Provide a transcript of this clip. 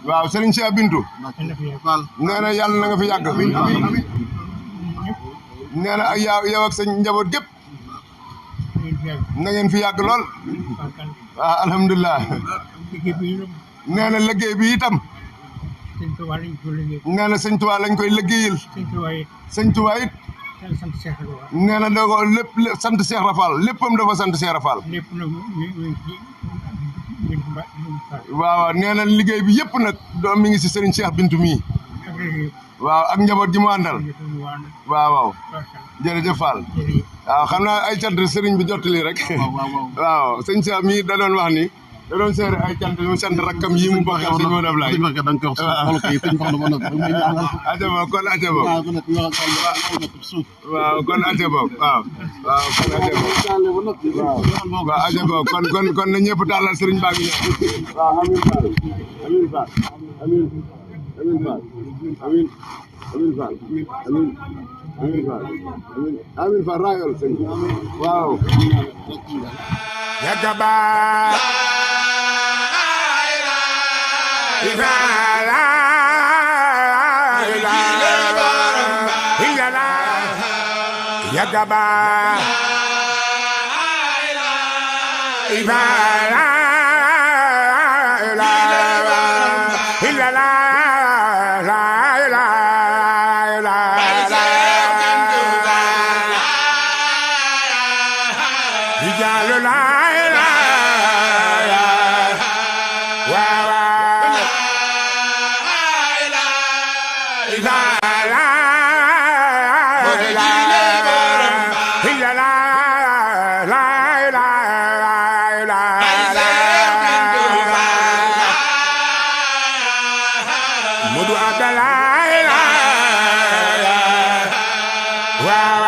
waaw Serigne Cheikh Bintou nee na yàlla na nga fi yàgg nee na ak yow ak sa njaboot gépp na ngeen fi yàgg lool waaw alhamdulilah nee na liggéey bi itam nee na sëñ Tuubaa lañ koy liggéeyal sëñ Tuubaa it nee na da ko lépp sant Cheikh Rafal léppam dafa sant Cheikh Rafal waaw nee na liggéey bi yëpp nag doom mi ngi si Serigne Cheikh Bintou mii waaw ak njaboot gi mu àndal waaw jërëjëf Fall waaw xam naa ay cant Serigne bi jottali rek waaw sëñ Cheikh mii da doon wax ni da doon seere ay cant mu sant rakkam yi mu bokkal sëñ Modou Ablaye ajabo kon ajabo waaw kon ajabo waaw kon ajabo waaw ajabo kon na ñëpp tàllal Serigne baa ngi ñëw waaw amin Fall amin Fall amin amin Fall amin amin Fall amin amin Fall amin Fall raayol sëñ waaw yagaba yagaba Modou Abdoulaye waaw